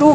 2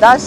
10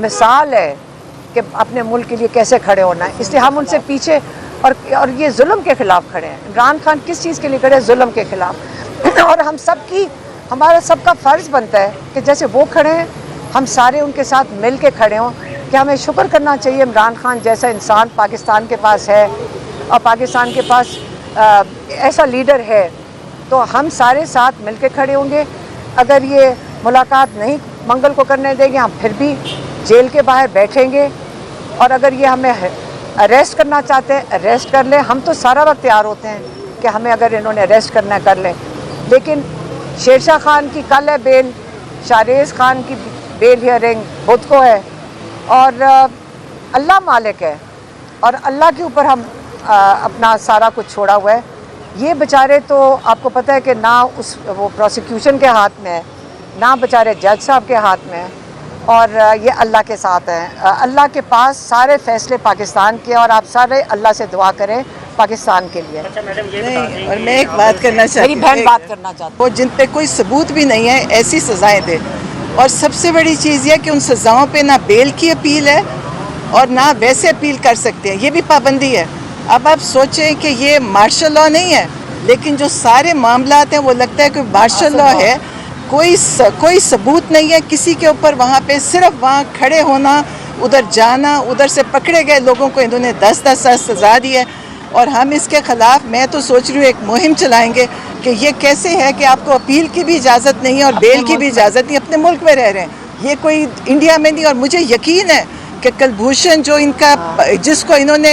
مثال ہے کہ اپنے ملک کے لیے کیسے کھڑے ہونا ہے، اس لیے ہم ان سے پیچھے اور یہ ظلم کے خلاف کھڑے ہیں۔ عمران خان کس چیز کے لیے کھڑے ہیں؟ ظلم کے خلاف۔ اور ہمارا سب کا فرض بنتا ہے کہ جیسے وہ کھڑے ہیں ہم سارے ان کے ساتھ مل کے کھڑے ہوں، کہ ہمیں شکر کرنا چاہیے عمران خان جیسا انسان پاکستان کے پاس ہے، اور پاکستان کے پاس ایسا لیڈر ہے، تو ہم سارے ساتھ مل کے کھڑے ہوں گے۔ اگر یہ ملاقات نہیں منگل کو کرنے دیں گے ہم پھر بھی جیل کے باہر بیٹھیں گے، اور اگر یہ ہمیں اریسٹ کرنا چاہتے ہیں اریسٹ کر لیں، ہم تو سارا وقت تیار ہوتے ہیں کہ ہمیں اگر انہوں نے اریسٹ کرنا ہے کر لیں۔ لیکن شیرشاہ خان کی کل ہے بیل، شاہریز خان کی بیل ہیئرنگ بدھ کو ہے، اور اللہ مالک ہے، اور اللہ کے اوپر ہم اپنا سارا کچھ چھوڑا ہوا ہے۔ یہ بیچارے تو آپ کو پتہ ہے کہ نہ وہ پروسیکیوشن کے ہاتھ میں ہے، نہ بیچارے جج صاحب کے ہاتھ میں ہے، اور یہ اللہ کے ساتھ ہیں۔ اللہ کے پاس سارے فیصلے پاکستان کے، اور آپ سارے اللہ سے دعا کریں پاکستان کے لیے۔ نہیں، اور میں ایک بات کرنا چاہتی میری بہن بات کرنا چاہتی وہ جن پہ کوئی ثبوت بھی نہیں ہے ایسی سزائیں دے، اور سب سے بڑی چیز یہ کہ ان سزاؤں پہ نہ بیل کی اپیل ہے اور نہ ویسے اپیل کر سکتے ہیں، یہ بھی پابندی ہے۔ اب آپ سوچیں کہ یہ مارشل لاء نہیں ہے، لیکن جو سارے معاملات ہیں وہ لگتا ہے کہ مارشل لاء ہے، کوئی ثبوت نہیں ہے کسی کے اوپر، وہاں پہ صرف وہاں کھڑے ہونا، ادھر جانا، ادھر سے پکڑے گئے لوگوں کو انہوں نے 10 سال سزا دی ہے، اور ہم اس کے خلاف میں تو سوچ رہی ہوں ایک مہم چلائیں گے کہ یہ کیسے ہے کہ آپ کو اپیل کی بھی اجازت نہیں ہے اور بیل کی بھی اجازت نہیں، اپنے ملک میں رہ رہے ہیں، یہ کوئی انڈیا میں نہیں۔ اور مجھے یقین ہے کہ کلبھوشن جو ان کا جس کو انہوں نے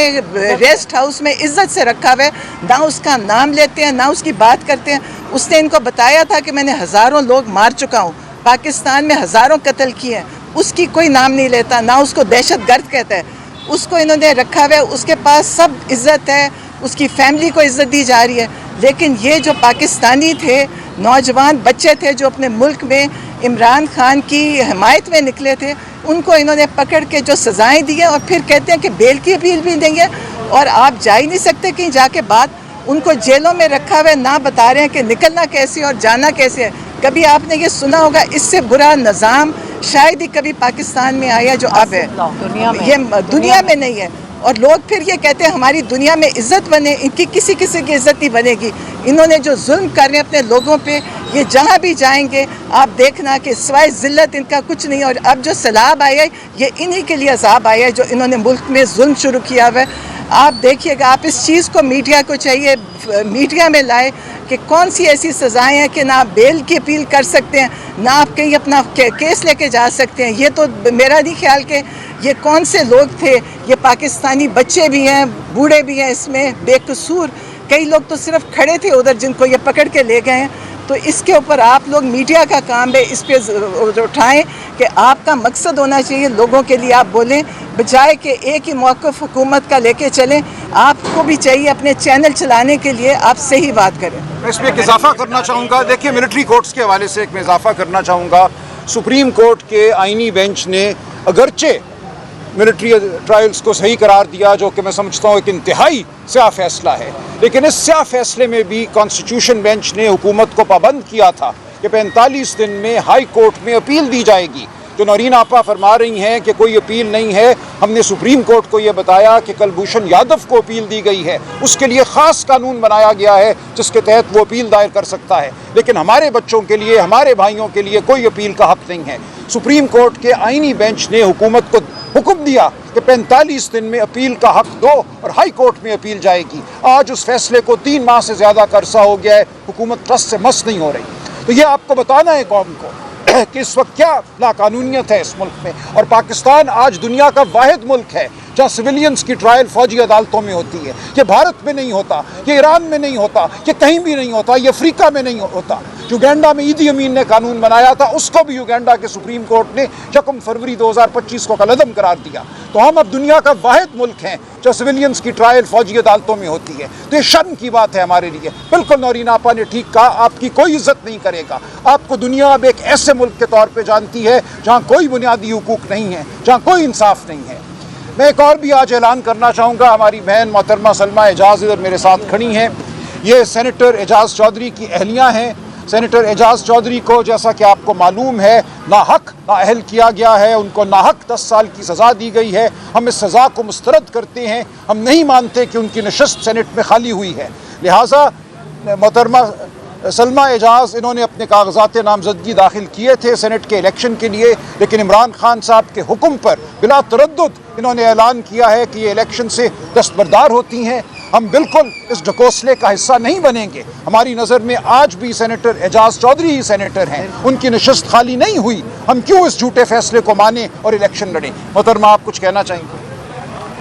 ریسٹ ہاؤس میں عزت سے رکھا ہوا ہے، نہ اس کا نام لیتے ہیں نہ اس کی بات کرتے ہیں۔ اس نے ان کو بتایا تھا کہ میں نے ہزاروں لوگ مار چکا ہوں، پاکستان میں ہزاروں قتل کیے ہیں، اس کی کوئی نام نہیں لیتا، نہ اس کو دہشت گرد کہتا ہے۔ اس کو انہوں نے رکھا ہوا ہے، اس کے پاس سب عزت ہے، اس کی فیملی کو عزت دی جا رہی ہے۔ لیکن یہ جو پاکستانی تھے، نوجوان بچے تھے جو اپنے ملک میں عمران خان کی حمایت میں نکلے تھے، ان کو انہوں نے پکڑ کے جو سزائیں دی ہیں، اور پھر کہتے ہیں کہ بیل کی اپیل بھی نہیں ہے، اور آپ جا ہی نہیں سکتے کہیں جا کے بات۔ ان کو جیلوں میں رکھا ہوا ہے، نہ بتا رہے ہیں کہ نکلنا کیسے اور جانا کیسے ہے۔ کبھی آپ نے یہ سنا ہوگا اس سے برا نظام شاید ہی کبھی پاکستان میں آیا جو اب ہے، یہ دنیا میں نہیں ہے۔ اور لوگ پھر یہ کہتے ہیں ہماری دنیا میں عزت بنے، ان کی کسی کی عزت نہیں بنے گی۔ انہوں نے جو ظلم کر رہے ہیں اپنے لوگوں پہ، یہ جہاں بھی جائیں گے آپ دیکھنا کہ سوائے ذلت ان کا کچھ نہیں۔ اور اب جو سیلاب آیا ہے یہ انہی کے لیے عذاب آیا ہے جو انہوں نے ملک میں ظلم شروع کیا ہوا ہے۔ آپ دیکھیے گا، آپ اس چیز کو میڈیا کو چاہیے میڈیا میں لائے کہ کون سی ایسی سزائیں ہیں کہ نہ آپ بیل کی اپیل کر سکتے ہیں، نہ آپ کہیں اپنا کیس لے کے جا سکتے ہیں۔ یہ تو میرا نہیں خیال کہ یہ کون سے لوگ تھے، یہ پاکستانی بچے بھی ہیں، بوڑھے بھی ہیں، اس میں بے قصور کئی لوگ تو صرف کھڑے تھے ادھر جن کو یہ پکڑ کے لے گئے ہیں۔ تو اس کے اوپر آپ لوگ میڈیا کا کام ہے اس پہ اٹھائیں کہ آپ کا مقصد ہونا چاہیے لوگوں کے لیے آپ بولیں، بجائے کہ ایک ہی موقف حکومت کا لے کے چلیں۔ آپ کو بھی چاہیے اپنے چینل چلانے کے لیے آپ صحیح بات کریں۔ میں اس میں ایک اضافہ کرنا چاہوں گا، دیکھیے ملٹری کورٹس کے حوالے سے ایک میں اضافہ کرنا چاہوں گا۔ سپریم کورٹ کے آئینی بینچ نے اگرچہ ملٹری ٹرائلز کو صحیح قرار دیا، جو کہ میں سمجھتا ہوں ایک انتہائی سیاہ فیصلہ ہے، لیکن اس سیاہ فیصلے میں بھی کانسٹیٹیوشن بینچ نے حکومت کو پابند کیا تھا کہ 45 دن میں ہائی کورٹ میں اپیل دی جائے گی۔ جو نورین آپا فرما رہی ہیں کہ کوئی اپیل نہیں ہے، ہم نے سپریم کورٹ کو یہ بتایا کہ کلبھوشن یادو کو اپیل دی گئی ہے، اس کے لیے خاص قانون بنایا گیا ہے جس کے تحت وہ اپیل دائر کر سکتا ہے، لیکن ہمارے بچوں کے لیے، ہمارے بھائیوں کے لیے کوئی اپیل کا حق نہیں ہے۔ سپریم کورٹ کے آئینی بینچ نے حکومت کو حکم دیا کہ 45 دن میں اپیل کا حق دو، اور ہائی کورٹ میں اپیل جائے گی۔ آج اس فیصلے کو 3 ماہ سے زیادہ کا عرصہ ہو گیا ہے، حکومت رس سے مس نہیں ہو رہی۔ تو یہ آپ کو بتانا ہے قوم کو کہ اس وقت کیا لاقانونیت ہے اس ملک میں، اور پاکستان آج دنیا کا واحد ملک ہے جہاں سویلینز کی ٹرائل فوجی عدالتوں میں ہوتی ہے۔ یہ بھارت میں نہیں ہوتا، یہ ایران میں نہیں ہوتا، یہ کہیں بھی نہیں ہوتا، یہ افریقہ میں نہیں ہوتا۔ یوگینڈا میں ایدی امین نے قانون بنایا تھا، اس کو بھی یوگینڈا کے سپریم کورٹ نے 1 فروری 2025 کو کالعدم قرار دیا۔ تو ہم اب دنیا کا واحد ملک ہیں جو سویلینز کی ٹرائل فوجی عدالتوں میں ہوتی ہے۔ تو یہ شرم کی بات ہے ہمارے لیے۔ بالکل نورین آپا نے ٹھیک کہا، آپ کی کوئی عزت نہیں کرے گا۔ آپ کو دنیا اب ایک ایسے ملک کے طور پہ جانتی ہے جہاں کوئی بنیادی حقوق نہیں ہے، جہاں کوئی انصاف نہیں ہے۔ میں ایک اور بھی آج اعلان کرنا چاہوں گا، ہماری بہن محترمہ سلمہ اعجاز ادھر میرے ساتھ کھڑی ہیں، یہ سینیٹر اعجاز چودھری کی اہلیہ ہیں۔ سینیٹر اعجاز چودھری کو جیسا کہ آپ کو معلوم ہے ناحق نااہل کیا گیا ہے، ان کو ناحق 10 سال کی سزا دی گئی ہے. ہم اس سزا کو مسترد کرتے ہیں. ہم نہیں مانتے کہ ان کی نشست سینٹ میں خالی ہوئی ہے. لہٰذا محترمہ سلمہ اعجاز انہوں نے اپنے کاغذات نامزدگی داخل کیے تھے سینٹ کے الیکشن کے لیے، لیکن عمران خان صاحب کے حکم پر بلا تردد انہوں نے اعلان کیا ہے کہ یہ الیکشن سے دستبردار ہوتی ہیں. ہم بالکل اس ڈھکوسلے کا حصہ نہیں بنیں گے. ہماری نظر میں آج بھی سینیٹر اعجاز چودھری ہی سینیٹر ہیں، ان کی نشست خالی نہیں ہوئی. ہم کیوں اس جھوٹے فیصلے کو مانیں اور الیکشن لڑیں؟ محترمہ آپ کچھ کہنا چاہیں گے؟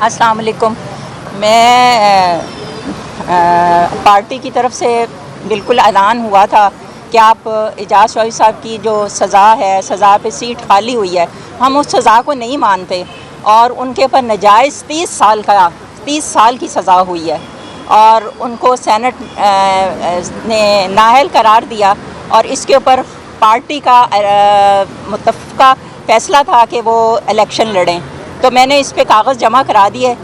السلام علیکم. میں پارٹی کی طرف سے بالکل اعلان ہوا تھا کہ آپ اعجاز چودھری صاحب کی جو سزا ہے، سزا پہ سیٹ خالی ہوئی ہے، ہم اس سزا کو نہیں مانتے اور ان کے اوپر ناجائز 30 سال کی سزا ہوئی ہے اور ان کو سینٹ نے نااہل قرار دیا اور اس کے اوپر پارٹی کا متفقہ فیصلہ تھا کہ وہ الیکشن لڑیں. تو میں نے اس پہ کاغذ جمع کرا دیے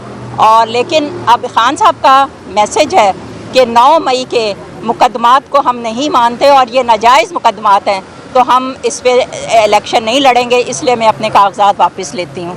اور لیکن اب خان صاحب کا میسج ہے کہ 9 مئی کے مقدمات کو ہم نہیں مانتے اور یہ ناجائز مقدمات ہیں، تو ہم اس پہ الیکشن نہیں لڑیں گے. اس لیے میں اپنے کاغذات واپس لیتی ہوں.